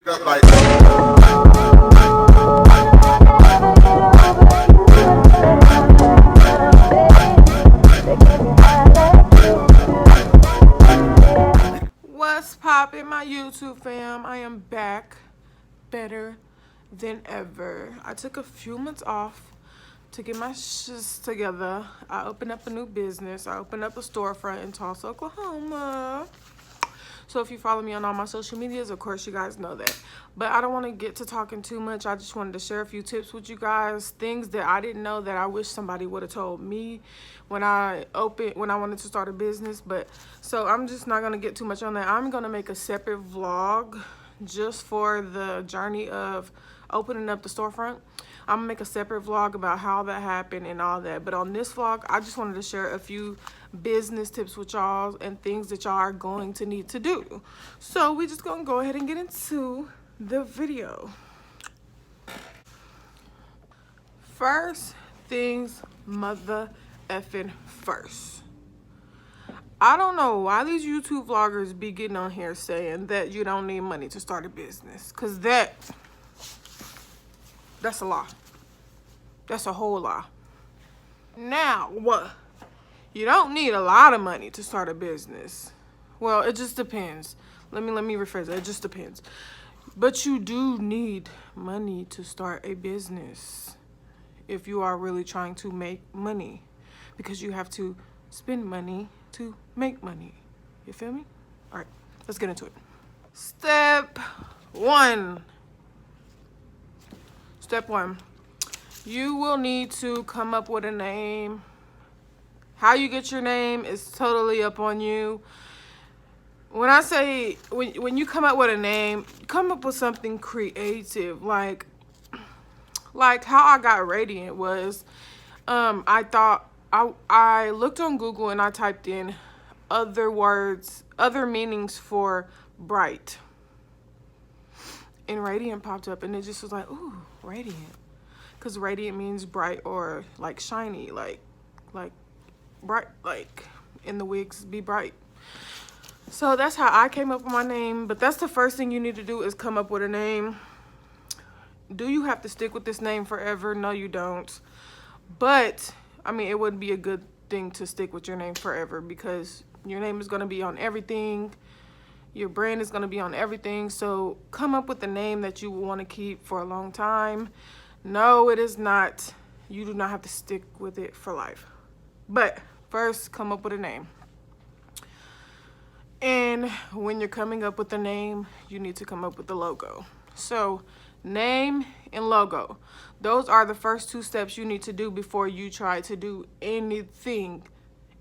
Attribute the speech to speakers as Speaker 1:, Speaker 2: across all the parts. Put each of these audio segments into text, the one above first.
Speaker 1: Like
Speaker 2: What's poppin', my YouTube fam? I am back better than ever. I took a few months off to get my shit together. I opened up a new business. I opened up a storefront in Tulsa, Oklahoma. So if you follow me on all my social medias, of course you guys know that. But I don't want to get to talking too much. I just wanted to share a few tips with you guys, things that I didn't know that I wish somebody would have told me when I wanted to start a business. But so I'm just not going to get too much on that. I'm going to make a separate vlog just for the journey of opening up the storefront. I'm gonna make a separate vlog about how that happened and all that. But on this vlog, I just wanted to share a few business tips with y'all and things that y'all are going to need to do. So we just gonna go ahead and get into the video. First things mother effing first. I don't know why these YouTube vloggers be getting on here saying that you don't need money to start a business. Cause that's a lie. That's a whole lie. Now, what? You don't need a lot of money to start a business. Well, it just depends. Let me rephrase that. It just depends. But you do need money to start a business if you are really trying to make money, because you have to spend money to make money. You feel me? All right, let's get into it. Step one. Step one. You will need to come up with a name. How you get your name is totally up on you. When I say, when you come up with a name, come up with something creative. Like how I got Radiant was, I looked on Google and I typed in other words, other meanings for bright. And Radiant popped up and it just was like, ooh, Radiant. Because radiant means bright or like shiny, like bright, like in the wigs be bright. So that's how I came up with my name. But that's the first thing you need to do is come up with a name. Do you have to stick with this name forever? No, you don't. But I mean, it wouldn't be a good thing to stick with your name forever, because your name is going to be on everything. Your brand is going to be on everything. So come up with a name that you want to keep for a long time. No, it is not. You do not have to stick with it for life. But first, come up with a name. And when you're coming up with a name, you need to come up with the logo. So name and logo. Those are the first two steps you need to do before you try to do anything.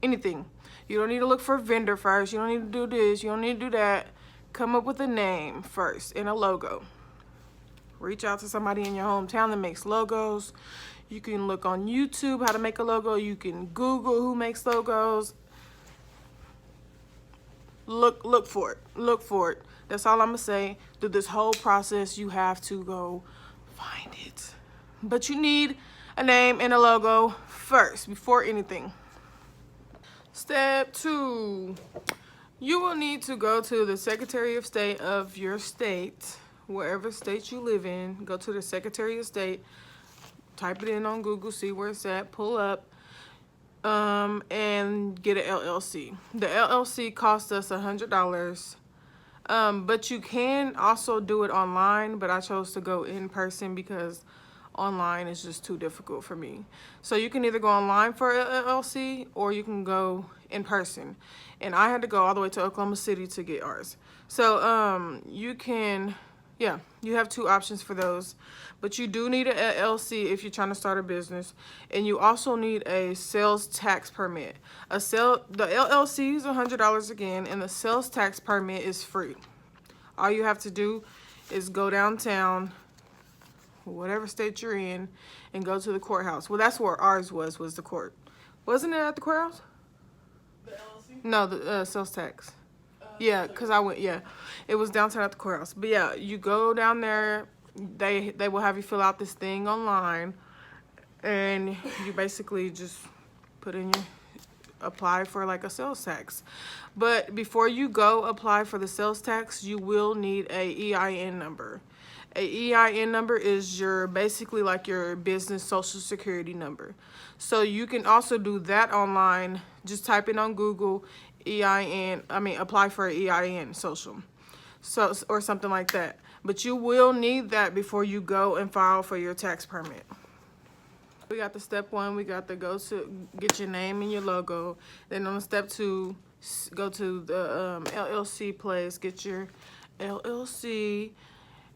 Speaker 2: Anything. You don't need to look for a vendor first. You don't need to do this. You don't need to do that. Come up with a name first and a logo. Reach out to somebody in your hometown that makes logos. You can look on YouTube how to make a logo. You can Google who makes logos. Look for it. Look for it. That's all I'm going to say. Through this whole process, you have to go find it. But you need a name and a logo first before anything. Step two. You will need to go to the Secretary of State of your state. Wherever state you live in, go to the Secretary of State, type it in on Google, see where it's at, pull up, and get an LLC. The LLC cost us $100, but you can also do it online, but I chose to go in person because online is just too difficult for me. So you can either go online for an LLC or you can go in person. And I had to go all the way to Oklahoma City to get ours. So you can... yeah, you have two options for those. But you do need an LLC if you're trying to start a business. And you also need a sales tax permit. The LLC is $100 again, and the sales tax permit is free. All you have to do is go downtown, whatever state you're in, and go to the courthouse. Well, that's where ours was the court. Wasn't it at the courthouse?
Speaker 3: The LLC?
Speaker 2: No, the sales tax. Yeah, because I went, yeah. It was downtown at the courthouse. But yeah, you go down there, they will have you fill out this thing online, and you basically just put in apply for like a sales tax. But before you go apply for the sales tax, you will need a EIN number. A EIN number is your basically like your business social security number. So you can also do that online. Just type in on Google apply for an EIN social. So, or something like that. But you will need that before you go and file for your tax permit. We got the step 1, we got the go to get your name and your logo. Then on step 2, go to the LLC place, get your LLC,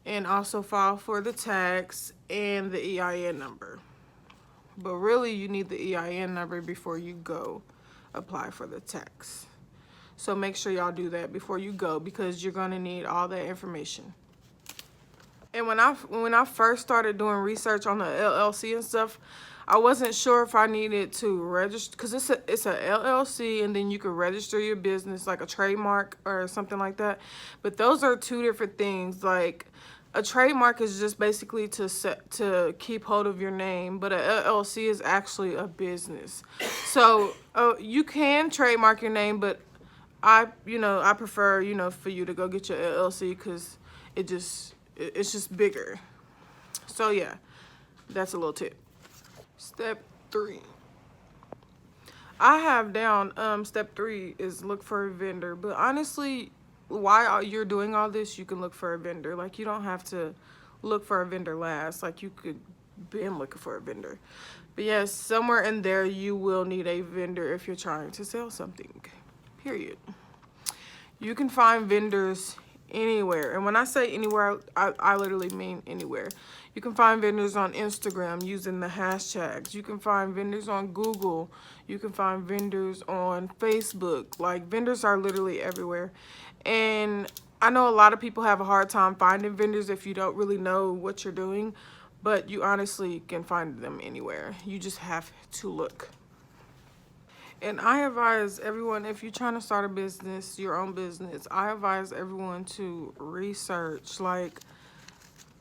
Speaker 2: and also file for the tax and the EIN number. But really, you need the EIN number before you go apply for the tax. So make sure y'all do that before you go, because you're gonna need all that information. And when I first started doing research on the LLC and stuff, I wasn't sure if I needed to register, because it's a LLC, and then you can register your business like a trademark or something like that. But those are two different things. Like a trademark is just basically to keep hold of your name, but a LLC is actually a business. So you can trademark your name, but I prefer for you to go get your LLC, because it's just bigger. So yeah, that's a little tip. Step 3. I have down step 3 is look for a vendor. But honestly, while you're doing all this, you can look for a vendor. Like, you don't have to look for a vendor last. Like, you could been looking for a vendor. But yes, somewhere in there you will need a vendor if you're trying to sell something. Period. You can find vendors anywhere. And when I say anywhere, I literally mean anywhere. You can find vendors on Instagram using the hashtags. You can find vendors on Google. You can find vendors on Facebook. Like, vendors are literally everywhere. And I know a lot of people have a hard time finding vendors if you don't really know what you're doing, but you honestly can find them anywhere. You just have to look. And I advise everyone, if you're trying to start a business, your own business, I advise everyone to research. Like,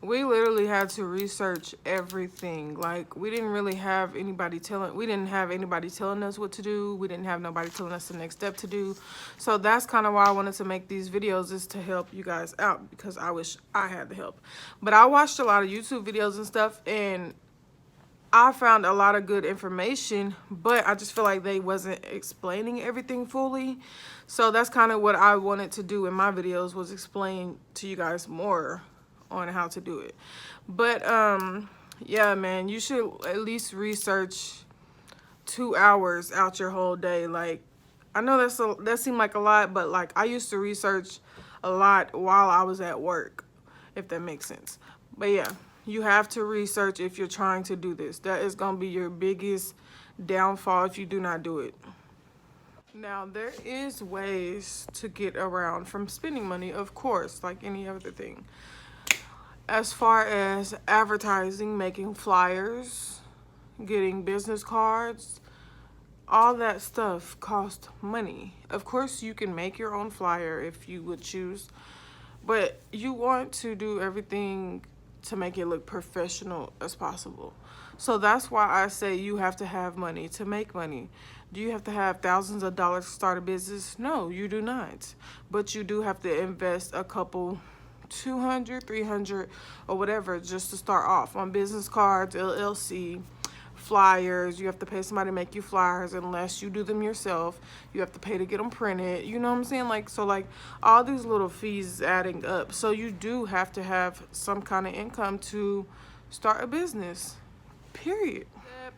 Speaker 2: we literally had to research everything. Like, we didn't have anybody telling us what to do. We didn't have nobody telling us the next step to do. So that's kind of why I wanted to make these videos, is to help you guys out, because I wish I had the help. But I watched a lot of YouTube videos and stuff, and I found a lot of good information, but I just feel like they wasn't explaining everything fully. So that's kind of what I wanted to do in my videos, was explain to you guys more on how to do it. But yeah, man, you should at least research 2 hours out your whole day. Like, I know that seemed like a lot, but like, I used to research a lot while I was at work, if that makes sense. But yeah, you have to research if you're trying to do this. That is going to be your biggest downfall if you do not do it. Now, there is ways to get around from spending money, of course, like any other thing. As far as advertising, making flyers, getting business cards, all that stuff costs money. Of course, you can make your own flyer if you would choose, but you want to do everything to make it look professional as possible. So that's why I say you have to have money to make money. Do you have to have thousands of dollars to start a business? No, you do not. But you do have to invest a couple, 200, 300, or whatever, just to start off on business cards, LLC, flyers. You have to pay somebody to make you flyers unless you do them yourself. You have to pay to get them printed. You know what I'm saying? Like, so like all these little fees adding up. So you do have to have some kind of income to start a business. Period. Step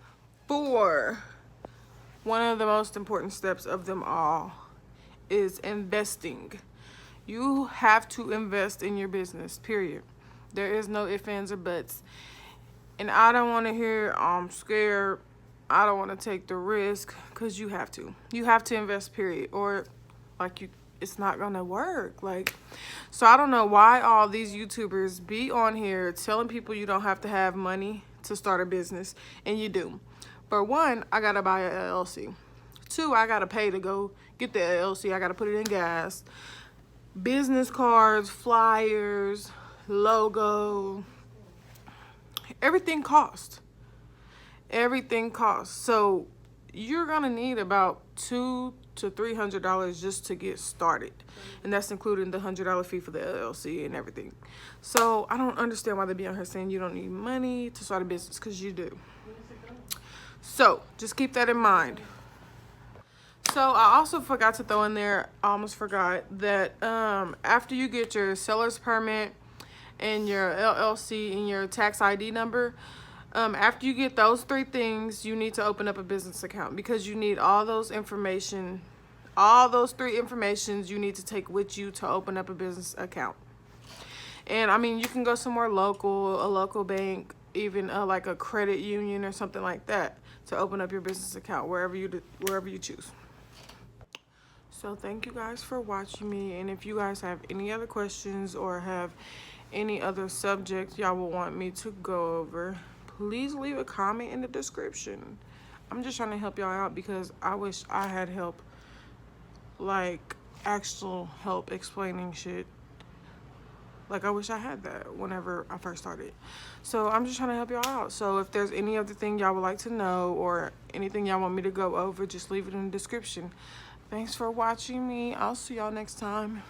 Speaker 2: 4. One of the most important steps of them all is investing. You have to invest in your business, period. There is no ifs, ands, or buts. And I don't want to hear, I'm scared, I don't want to take the risk, because you have to. You have to invest, period. Or like it's not going to work. Like, so I don't know why all these YouTubers be on here telling people you don't have to have money to start a business, and you do. For one, I got to buy an LLC. 2, I got to pay to go get the LLC. I got to put it in gas. Business cards, flyers, logo, everything costs. Everything costs. So you're gonna need about $200 to $300 just to get started, and that's including the $100 fee for the LLC and everything. So I don't understand why they be on here saying you don't need money to start a business, because you do. So just keep that in mind. So I also forgot to throw in there, I almost forgot, that after you get your seller's permit and your LLC and your tax ID number, after you get those 3 things, you need to open up a business account, because you need all those information, all those 3 informations you need to take with you to open up a business account. And I mean, you can go somewhere local, a local bank, even like a credit union or something like that, to open up your business account wherever you choose. So thank you guys for watching me, and if you guys have any other questions or have any other subjects y'all will want me to go over, please leave a comment in the description. I'm just trying to help y'all out, because I wish I had help, like actual help explaining shit. Like, I wish I had that whenever I first started. So I'm just trying to help y'all out. So if there's any other thing y'all would like to know, or anything y'all want me to go over, just leave it in the description. Thanks for watching me. I'll see y'all next time.